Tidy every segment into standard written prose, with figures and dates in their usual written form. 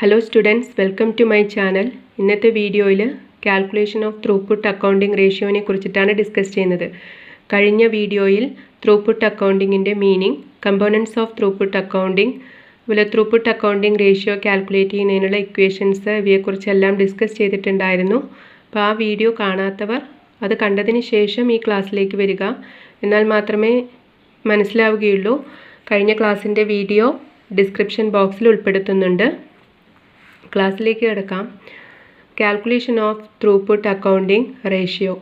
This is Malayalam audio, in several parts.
Hello students, welcome to my channel. ഇന്നത്തെ വീഡിയോയിൽ കാൽക്കുലേഷൻ ഓഫ് ത്രൂപുട്ട് അക്കൗണ്ടിംഗ് റേഷ്യോനെ കുറിച്ചിട്ടാണ് ഡിസ്കസ് ചെയ്യുന്നത്. കഴിഞ്ഞ വീഡിയോയിൽ ത്രൂപുട്ട് അക്കൗണ്ടിങ്ങിൻ്റെ meaning, components of throughput accounting, അതുപോലെ ത്രൂപുട്ട് അക്കൗണ്ടിംഗ് റേഷ്യോ കാൽക്കുലേറ്റ് ചെയ്യുന്നതിനുള്ള ഇക്വേഷൻസ് ഇവയെക്കുറിച്ചെല്ലാം ഡിസ്കസ് ചെയ്തിട്ടുണ്ടായിരുന്നു. അപ്പോൾ ആ വീഡിയോ കാണാത്തവർ അത് കണ്ടതിന് ശേഷം ഈ ക്ലാസ്സിലേക്ക് വരിക, എന്നാൽ മാത്രമേ മനസ്സിലാവുകയുള്ളൂ. കഴിഞ്ഞ ക്ലാസ്സിൻ്റെ വീഡിയോ ഡിസ്ക്രിപ്ഷൻ ബോക്സിൽ ഉൾപ്പെടുത്തുന്നുണ്ട്. ക്ലാസ്സിലേക്ക് കിടക്കാം. Calculation of throughput accounting ratio.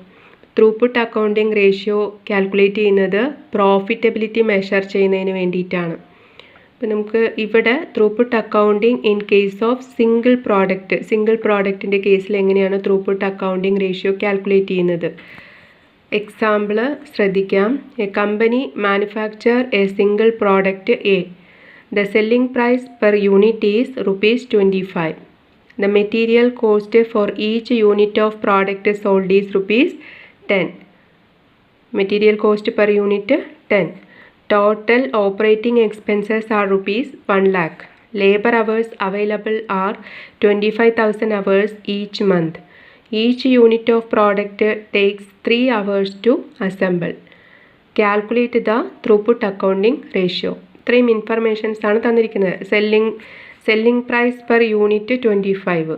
Throughput accounting ratio calculate ചെയ്യുന്നത് പ്രോഫിറ്റബിലിറ്റി മെഷർ ചെയ്യുന്നതിന് വേണ്ടിയിട്ടാണ്. അപ്പോൾ നമുക്ക് ഇവിടെ throughput accounting in case of single പ്രോഡക്റ്റിൻ്റെ കേസിൽ എങ്ങനെയാണ് ത്രൂപുട്ട് അക്കൗണ്ടിംഗ് റേഷ്യോ കാൽക്കുലേറ്റ് ചെയ്യുന്നത്. എക്സാമ്പിൾ ശ്രദ്ധിക്കാം. A company manufacture a single product A. The selling price per unit is ₹25. The material cost for each unit of product sold is ₹10. Material cost per unit 10. Total operating expenses are ₹1 lakh. Labor hours available are 25,000 hours each month. Each unit of product takes 3 hours to assemble. Calculate the throughput accounting ratio. ഇത്രയും ഇൻഫർമേഷൻസ് ആണ് തന്നിരിക്കുന്നത്. സെല്ലിംഗ് പ്രൈസ് പെർ യൂണിറ്റ് 25,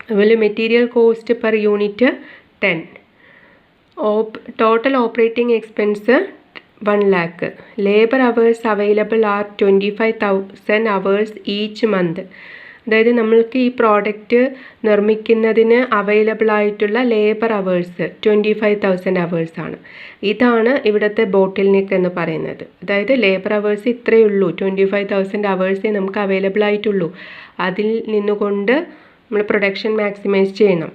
അതുപോലെ material cost per unit 10, total operating expense 1 lakh, labour hours available are 25,000 hours each month. അതായത് നമ്മൾക്ക് ഈ പ്രോഡക്റ്റ് നിർമ്മിക്കുന്നതിന് അവൈലബിൾ ആയിട്ടുള്ള ലേബർ അവേഴ്സ് 25,000 hours ആണ്. ഇതാണ് ഇവിടുത്തെ ബോട്ടിൽ നെക്ക് എന്ന് പറയുന്നത്. അതായത് ലേബർ അവേഴ്സ് ഇത്രയേ ഉള്ളൂ, 25,000 hours നമുക്ക് അവൈലബിൾ ആയിട്ടുള്ളൂ. അതിൽ നിന്നുകൊണ്ട് നമ്മൾ പ്രൊഡക്ഷൻ മാക്സിമൈസ് ചെയ്യണം.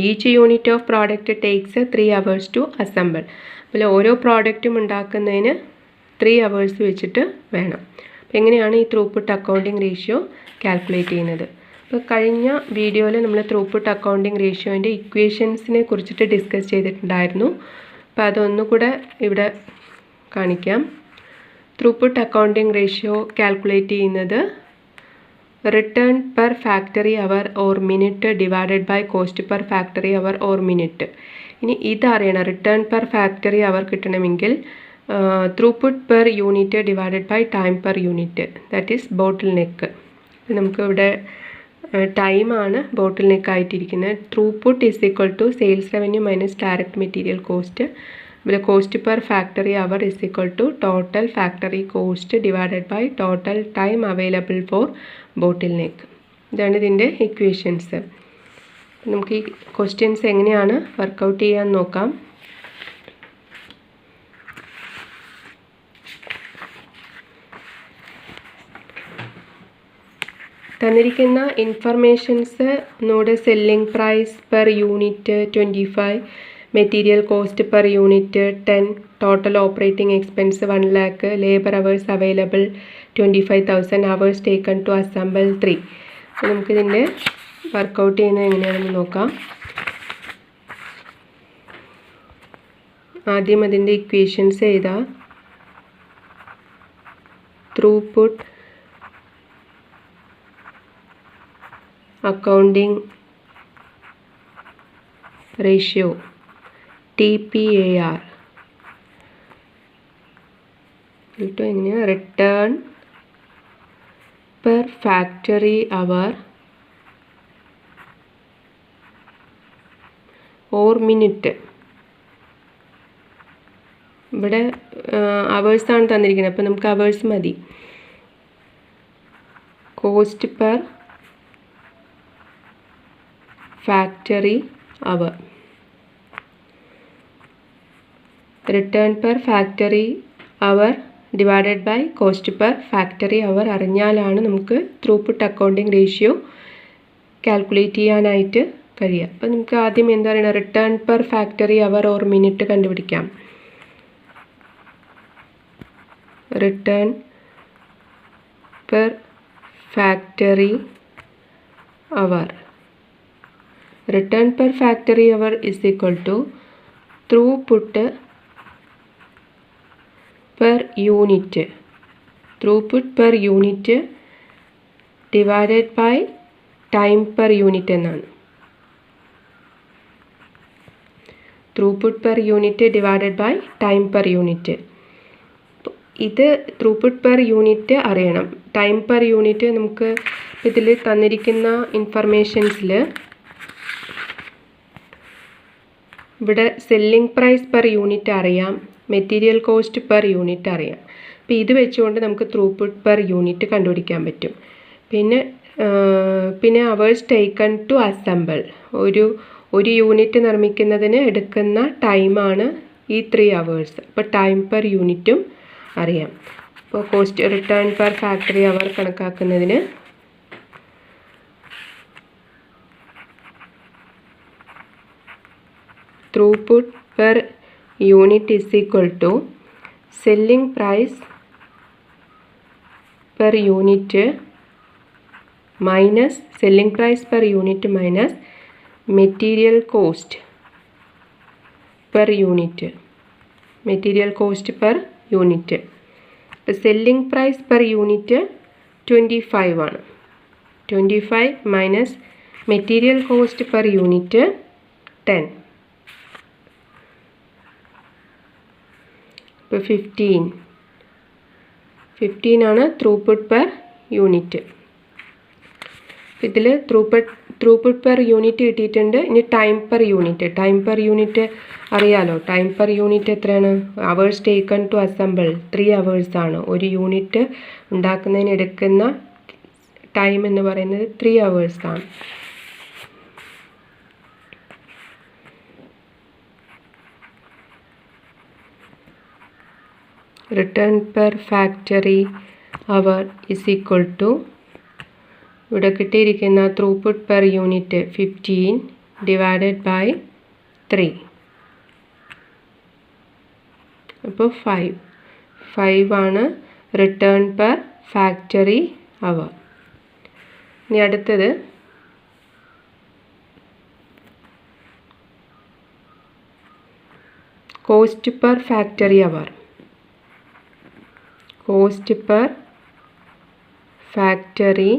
Each unit of product takes 3 hours to assemble. അതുപോലെ ഓരോ പ്രോഡക്റ്റും ഉണ്ടാക്കുന്നതിന് 3 hours വെച്ചിട്ട് വേണം. അപ്പോൾ എങ്ങനെയാണ് ഈ ത്രൂപുട്ട് അക്കൗണ്ടിംഗ് റേഷ്യോ കാൽക്കുലേറ്റ് ചെയ്യുന്നത്. അപ്പോൾ കഴിഞ്ഞ വീഡിയോയിൽ നമ്മൾ ത്രൂപുട്ട് അക്കൗണ്ടിംഗ് റേഷ്യോൻ്റെ ഇക്വേഷൻസിനെ കുറിച്ചിട്ട് ഡിസ്കസ് ചെയ്തിട്ടുണ്ടായിരുന്നു. അപ്പോൾ അതൊന്നുകൂടെ ഇവിടെ കാണിക്കാം. ത്രൂപുട്ട് അക്കൗണ്ടിംഗ് റേഷ്യോ കാൽക്കുലേറ്റ് ചെയ്യുന്നത് return per factory hour or minute divided by cost per factory hour or minute. ഇനി ഇതറിയണം, റിട്ടേൺ പെർ ഫാക്ടറി അവർ കിട്ടണമെങ്കിൽ throughput per unit divided by time per unit, that is bottleneck. നമുക്കിവിടെ ടൈമാണ് ബോട്ടിൽ നെക്ക് ആയിട്ടിരിക്കുന്നത്. Throughput is equal to sales revenue minus direct material cost. അതുപോലെ cost per factory hour is equal to total factory cost divided by total time available for bottle neck. ഇതാണ് ഇതിൻ്റെ ഇക്വേഷൻസ്. നമുക്ക് ഈ ക്വസ്റ്റ്യൻസ് എങ്ങനെയാണ് വർക്കൗട്ട് ചെയ്യാൻ നോക്കാം. തന്നിരിക്കുന്ന informations note selling price per unit 25, material cost per unit 10, total operating expense 1 lakh, labour hours available 25,000 hours taken to assemble 3. അപ്പോൾ നമുക്കിതിൻ്റെ വർക്കൗട്ട് ചെയ്യുന്നത് എങ്ങനെയാണെന്ന് നോക്കാം. ആദ്യം അതിൻ്റെ ഇക്വേഷൻസ് എഴുതാം. ത്രൂപുട്ട് അക്കൗണ്ടിംഗ് റേഷ്യോ TPAR എങ്ങനെയാണ് return per factory hour or minute. ഇവിടെ അവേഴ്സാണ് തന്നിരിക്കുന്നത്, അപ്പോൾ നമുക്ക് അവേഴ്സ് മതി. Cost per factory hour, return per factory hour divided by cost per factory hour അറിഞ്ഞാലാണ് നമുക്ക് ത്രൂപുട്ട് അക്കൗണ്ടിംഗ് റേഷ്യോ കാൽക്കുലേറ്റ് ചെയ്യാനായിട്ട് കഴിയുക. അപ്പോൾ നമുക്ക് ആദ്യം എന്താ പറയുക, return per factory hour or minute കണ്ടുപിടിക്കാം. Return per factory our, return per factory hour is equal to throughput per unit. Throughput per unit divided by time per unit എന്നാണ്. Throughput per unit divided by time per unit. ഇത് ത്രൂപുട്ട് പെർ യൂണിറ്റ് അറിയണം. ടൈം പെർ യൂണിറ്റ് നമുക്ക് ഇതിൽ തന്നിരിക്കുന്ന ഇൻഫർമേഷൻസിൽ ഇവിടെ സെല്ലിംഗ് പ്രൈസ് പെർ യൂണിറ്റ് അറിയാം, മെറ്റീരിയൽ കോസ്റ്റ് പെർ യൂണിറ്റ് അറിയാം. അപ്പോൾ ഇത് വെച്ചുകൊണ്ട് നമുക്ക് ത്രൂപുട്ട് പെർ യൂണിറ്റ് കണ്ടുപിടിക്കാൻ പറ്റും. പിന്നെ അവേഴ്സ് ടേക്കൺ ടു അസംബിൾ, ഒരു യൂണിറ്റ് നിർമ്മിക്കുന്നതിന് എടുക്കുന്ന ടൈമാണ് ഈ 3 hours. അപ്പോൾ ടൈം പെർ യൂണിറ്റും അറിയാം. അപ്പോൾ cost return per factory hour കണക്കാക്കുന്നതിന് throughput per unit is equal to selling price per unit minus selling price per unit minus material cost per unit. Material cost per unit. ഇപ്പോൾ സെല്ലിംഗ് പ്രൈസ് പെർ യൂണിറ്റ് 25 ആണ്. 25 minus material cost per unit 10. ഇപ്പോൾ 15 ആണ് ത്രൂപുട്ട് പെർ യൂണിറ്റ്. ഇതിൽ ത്രൂപുട്ട് പെർ യൂണിറ്റ് കിട്ടിയിട്ടുണ്ട്. ഇനി ടൈം പെർ യൂണിറ്റ് അറിയാലോ. ടൈം പെർ യൂണിറ്റ് എത്രയാണ്? Hours taken to assemble 3 hours ആണ്. ഒരു യൂണിറ്റ് ഉണ്ടാക്കുന്നതിന് എടുക്കുന്ന ടൈം എന്ന് പറയുന്നത് 3 hours ആണ്. Return per factory hour is equal to, ഇവിടെ കിട്ടിയിരിക്കുന്ന throughput per unit 15 divided by 3. അപ്പോൾ 5 ആണ് റിട്ടേൺ പെർ ഫാക്ടറി അവർ. ഇനി അടുത്തത് cost per factory hour. Cost per factory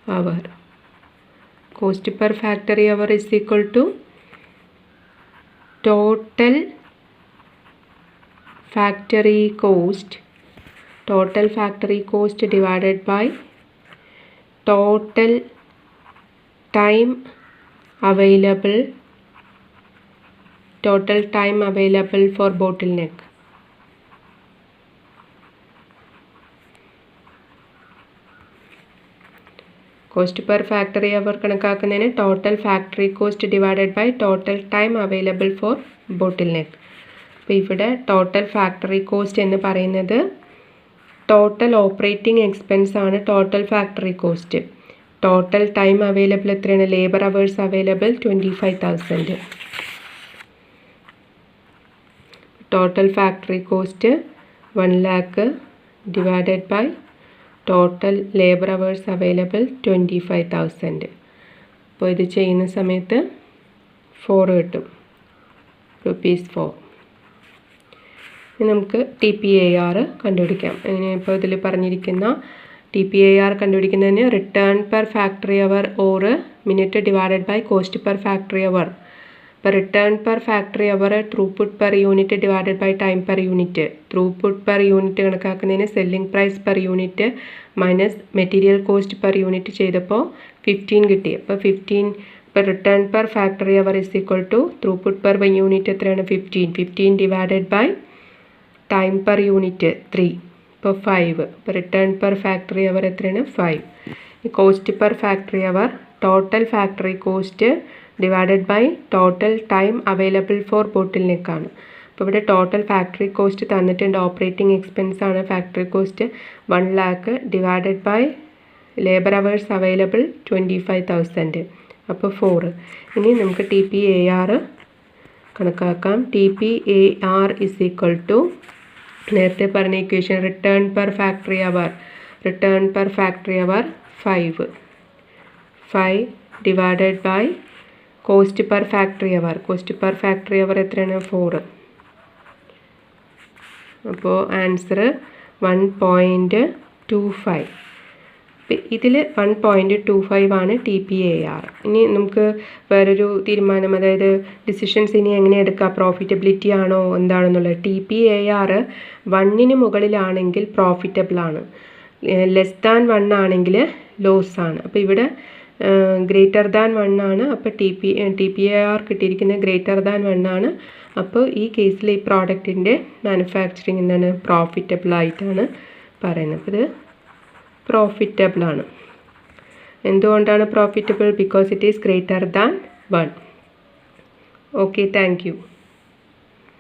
hour. Cost per factory hour is equal to total factory cost divided by total time available for bottleneck. Cost per factory hour കണക്കാക്കുന്നതിന് total factory cost divided by total time available for bottleneck. അപ്പോൾ ഇവിടെ ടോട്ടൽ ഫാക്ടറി കോസ്റ്റ് എന്ന് പറയുന്നത് ടോട്ടൽ ഓപ്പറേറ്റിംഗ് എക്സ്പെൻസ് ആണ്. Total factory cost. Total time available എത്രയാണ്? Labour hours available 25,000. Total factory cost 1 lakh divided by total labour hours available 25,000. അപ്പോൾ ഇത് ചെയ്യുന്ന സമയത്ത് 4 കിട്ടും, ₹4. ഇനി നമുക്ക് TPAR കണ്ടുപിടിക്കാം. അങ്ങനെ ഇപ്പോൾ ഇതിൽ പറഞ്ഞിരിക്കുന്ന TPAR കണ്ടുപിടിക്കുന്നതിന് return per factory hour or minute divided by cost per factory hour. അപ്പോൾ return per factory hour throughput per unit divided by time per unit. Throughput per unit കണക്കാക്കുന്നതിന് selling price per unit minus material cost per unit ചെയ്തപ്പോൾ 15 കിട്ടി. അപ്പോൾ 15 ഇപ്പോൾ return per factory hour is equal to throughput per unit എത്രയാണ്? 15 divided by time per unit 3. ഇപ്പോൾ 5. ഇപ്പോൾ റിട്ടേൺ പെർ ഫാക്ടറി അവർ എത്രയാണ്? 5. Cost per factory hour total factory cost divided by total time available for ബോട്ടിൽ നെക്കാണ്. അപ്പോൾ ഇവിടെ ടോട്ടൽ ഫാക്ടറി കോസ്റ്റ് തന്നിട്ടുണ്ട്. ഓപ്പറേറ്റിംഗ് എക്സ്പെൻസ് ആണ് factory cost 1 lakh divided by labour hours available 25,000. അപ്പോൾ 4. ഇനി നമുക്ക് TPAR കണക്കാക്കാം. TPAR ഇസ് ഈക്വൽ ടു നേരത്തെ പറഞ്ഞ equation return per factory hour 5 divided by cost per factory hour എത്രയാണ്? 4. അപ്പോൾ ആൻസർ 1.25. ഇതിൽ 1.25 ആണ് TPAR. ഇനി നമുക്ക് വേറൊരു തീരുമാനം, അതായത് ഡിസിഷൻസ് ഇനി എങ്ങനെ എടുക്കുക, പ്രോഫിറ്റബിലിറ്റി ആണോ എന്താണെന്നുള്ളത്. TPAR 1ന് മുകളിലാണെങ്കിൽ പ്രോഫിറ്റബിൾ ആണ്, ലെസ് ദാൻ 1 ആണെങ്കിൽ ലോസ് ആണ്. അപ്പോൾ ഇവിടെ ഗ്രേറ്റർ ദാൻ 1 ആണ്. അപ്പോൾ TPAR കിട്ടിയിരിക്കുന്നത് ഗ്രേറ്റർ ദാൻ 1 ആണ്. അപ്പോൾ ഈ കേസിൽ ഈ പ്രോഡക്റ്റിൻ്റെ മാനുഫാക്ചറിങ് എന്താണ്, പ്രോഫിറ്റബിൾ ആയിട്ടാണ് പറയുന്നത്. അപ്പോൾ ഇത് പ്രോഫിറ്റബിൾ ആണ്. എന്തുകൊണ്ടാണ് profitable? Because it is greater than 1. Okay, thank you.